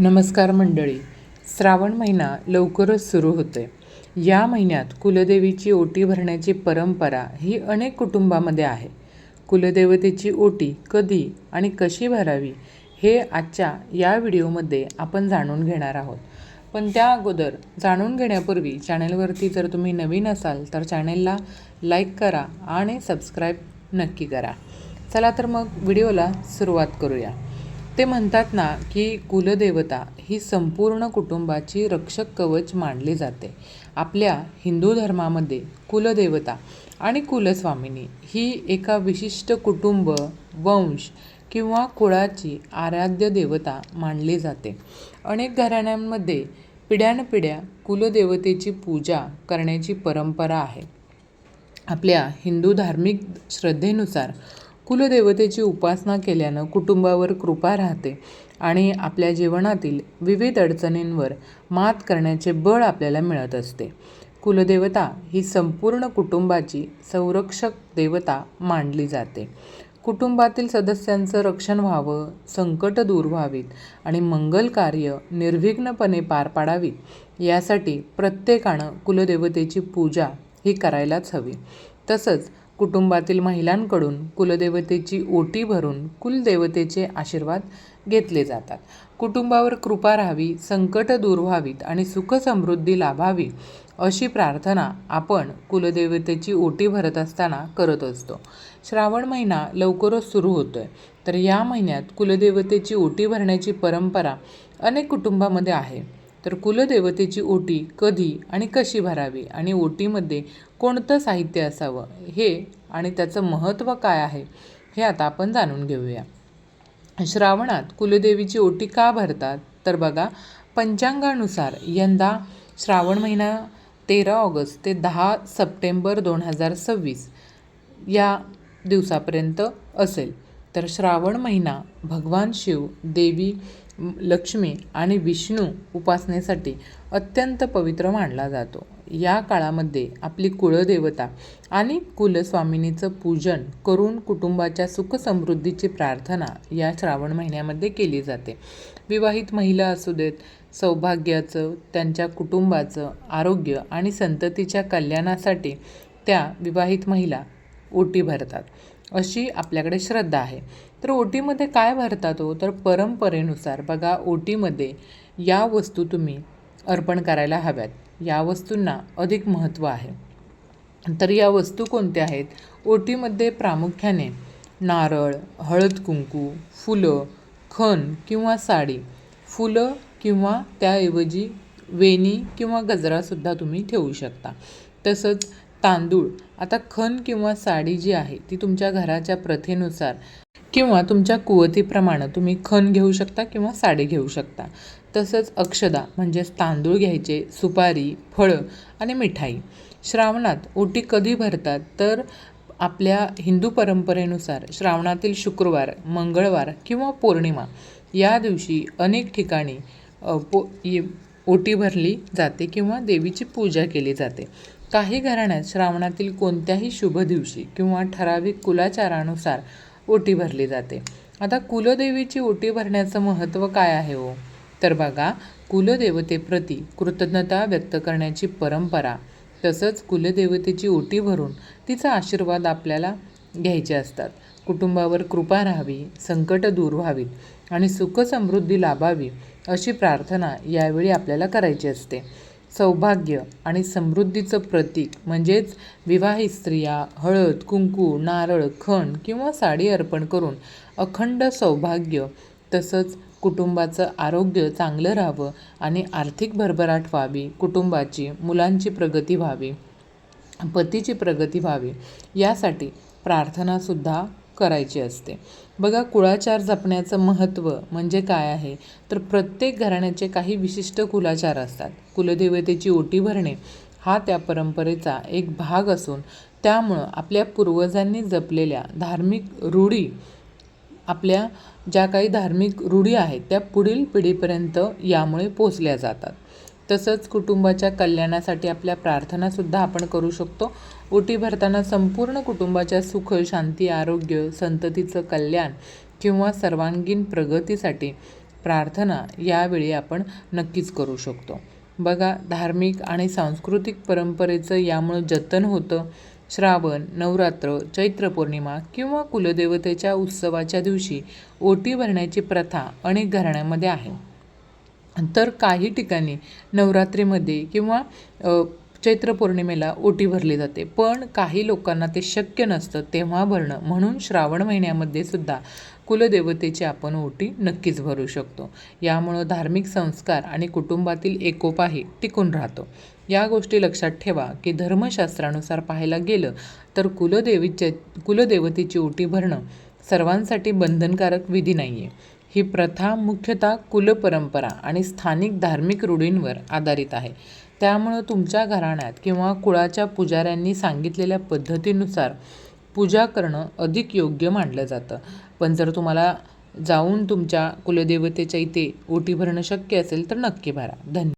नमस्कार मंडळी. श्रावण महिना लवकरच सुरू होतोय. या महिन्यात कुलदेवीची ओटी भरण्याची परंपरा ही अनेक कुटुंबामध्ये आहे. कुलदेवतेची ओटी कधी आणि कशी भरावी हे आजच्या या व्हिडिओमध्ये आपण जाणून घेणार आहोत. पण त्या अगोदर जाणून घेण्यापूर्वी चॅनलवरती जर तुम्ही नवीन असाल तर चॅनलला लाईक करा आणि सबस्क्राईब नक्की करा. चला तर मग व्हिडिओला सुरुवात करूया. ते म्हणतात ना की कुलदेवता ही संपूर्ण कुटुंबाची रक्षक कवच मानली जाते. आपल्या हिंदू धर्मामध्ये कुलदेवता आणि कुलस्वामिनी ही एका विशिष्ट कुटुंब, वंश किंवा कुळाची आराध्य देवता मानली जाते. अनेक घराण्यांमध्ये पिढ्यानपिढ्या कुलदेवतेची पूजा करण्याची परंपरा आहे. आपल्या हिंदू धार्मिक श्रद्धेनुसार कुलदेवतेची उपासना केल्यानं कुटुंबावर कृपा राहते आणि आपल्या जीवनातील विविध अडचणींवर मात करण्याचे बळ आपल्याला मिळत असते. कुलदेवता ही संपूर्ण कुटुंबाची संरक्षक देवता मानली जाते. कुटुंबातील सदस्यांचं रक्षण व्हावं, संकट दूर व्हावीत आणि मंगल कार्य निर्विघ्नपणे पार पाडावीत यासाठी प्रत्येकानं कुलदेवतेची पूजा ही करायलाच हवी. तसंच कुटुंबातील महिलांकडून कुलदेवतेची ओटी भरून कुलदेवतेचे आशीर्वाद घेतले जातात. कुटुंबावर कृपा राहावी, संकट दूर व्हावीत आणि सुखसमृद्धी लाभावी अशी प्रार्थना आपण कुलदेवतेची ओटी भरत असताना करत असतो. श्रावण महिना लवकरच सुरू होतोय, तर या महिन्यात कुलदेवतेची ओटी भरण्याची परंपरा अनेक कुटुंबामध्ये आहे. तर कुलदेवतेची ओटी कधी आणि कशी भरावी आणि ओटीमध्ये कोणतं साहित्य असावं हे आणि त्याचं महत्त्व काय आहे हे आता आपण जाणून घेऊया. श्रावणात कुलदेवीची ओटी का भरतात तर बघा, पंचांगानुसार यंदा श्रावण महिना 13 ऑगस्ट ते 10 सप्टेंबर 2026 या दिवसापर्यंत असेल. तर श्रावण महिना भगवान शिव, देवी लक्ष्मी आणि विष्णू उपासनेसाठी अत्यंत पवित्र मानला जातो. या काळामध्ये आपली कुलदेवता आणि कुलस्वामिनीचं पूजन करून कुटुंबाच्या सुखसमृद्धीची प्रार्थना या श्रावण महिन्यामध्ये केली जाते. विवाहित महिला असू देत, सौभाग्याचं, त्यांच्या कुटुंबाचं आरोग्य आणि संततीच्या कल्याणासाठी त्या विवाहित महिला ओटी भरतात अशी आपल्याकडे श्रद्धा आहे. तर ओटीमध्ये काय भरतात हो तर परंपरेनुसार बघा, ओटीमध्ये या वस्तू तुम्ही अर्पण करायला हव्यात. या वस्तूंना अधिक महत्त्व आहे. तर या वस्तू कोणत्या आहेत? ओटीमध्ये प्रामुख्याने नारळ, हळद कुंकू, फुलं, खण किंवा साडी, फुलं किंवा त्याऐवजी वेणी किंवा गजरासुद्धा तुम्ही ठेवू शकता. तसंच तांदूळ. आता खण किंवा साडी जी आहे ती तुमच्या घराच्या प्रथेनुसार किंवा तुमच्या कुवतीप्रमाणे तुम्ही खण घेऊ शकता किंवा साडी घेऊ शकता. तसंच अक्षदा म्हणजेच तांदूळ घ्यायचे, सुपारी, फळं आणि मिठाई. श्रावणात ओटी कधी भरतात तर आपल्या हिंदू परंपरेनुसार श्रावणातील शुक्रवार, मंगळवार किंवा पौर्णिमा या दिवशी अनेक ठिकाणी ओटी भरली जाते किंवा देवीची पूजा केली जाते. काही घराण्यात श्रावणातील कोणत्याही शुभ दिवशी किंवा ठराविक कुलाचारानुसार ओटी भरली जाते. आता कुलदेवीची ओटी भरण्याचं महत्त्व काय आहे हो तर बघा, कुलदेवतेप्रती कृतज्ञता व्यक्त करण्याची परंपरा, तसंच कुलदेवतेची ओटी भरून तिचा आशीर्वाद आपल्याला घ्यायचे असतात. कुटुंबावर कृपा राहावी, संकट दूर व्हावीत आणि सुखसमृद्धी लाभावी अशी प्रार्थना यावेळी आपल्याला करायची असते. सौभाग्य आणि समृद्धीचं प्रतीक म्हणजेच विवाहित स्त्रिया हळद कुंकू, नारळ, खण किंवा साडी अर्पण करून अखंड सौभाग्य, तसंच कुटुंबाचं आरोग्य चांगलं राहावं आणि आर्थिक भरभराट व्हावी, कुटुंबाची, मुलांची प्रगती व्हावी, पतीची प्रगती व्हावी यासाठी प्रार्थनासुद्धा करायची असते. बघा, कुळाचार जपण्याचं महत्त्व म्हणजे काय आहे तर प्रत्येक घराण्याचे काही विशिष्ट कुलाचार असतात. कुलदेवतेची ओटी भरणे हा त्या परंपरेचा एक भाग असून त्यामुळं आपल्या पूर्वजांनी जपलेल्या धार्मिक रूढी, आपल्या ज्या काही धार्मिक रूढी आहेत त्या पुढील पिढीपर्यंत यामुळे पोचल्या जातात. तसंच कुटुंबाच्या कल्याणासाठी आपल्या प्रार्थनासुद्धा आपण करू शकतो. ओटी भरताना संपूर्ण कुटुंबाच्या सुख, शांती, आरोग्य, संततीचं कल्याण किंवा सर्वांगीण प्रगतीसाठी प्रार्थना यावेळी आपण नक्कीच करू शकतो. बघा, धार्मिक आणि सांस्कृतिक परंपरेचं यामुळं जतन होतं. श्रावण, नवरात्र, चैत्र पौर्णिमा किंवा कुलदेवतेच्या उत्सवाच्या दिवशी ओटी भरण्याची प्रथा अनेक घराण्यांमध्ये आहे. तर काही ठिकाणी नवरात्रीमध्ये किंवा चैत्र पौर्णिमेला ओटी भरली जाते, पण काही लोकांना ते शक्य नसतं तेव्हा भरणं. म्हणून श्रावण महिन्यामध्ये सुद्धा कुलदेवतेची आपण ओटी नक्कीच भरू शकतो. यामुळं धार्मिक संस्कार आणि कुटुंबातील एकोपाही टिकून राहतो. या गोष्टी लक्षात ठेवा की धर्मशास्त्रानुसार पाहायला गेलं तर कुलदेवतेची ओटी भरणं सर्वांसाठी बंधनकारक विधी नाही आहे. ही प्रथा मुख्यतः कुलपरंपरा आणि स्थानिक धार्मिक रूढींवर आधारित आहे. त्यामुळं तुमच्या घराण्यात किंवा कुळाच्या पुजाऱ्यांनी सांगितलेल्या पद्धतीनुसार पूजा करणं अधिक योग्य मानलं जातं. पण जर तुम्हाला जाऊन तुमच्या कुलदेवतेच्या इथे ओटी भरणं शक्य असेल तर नक्की भरा. धन्यवाद.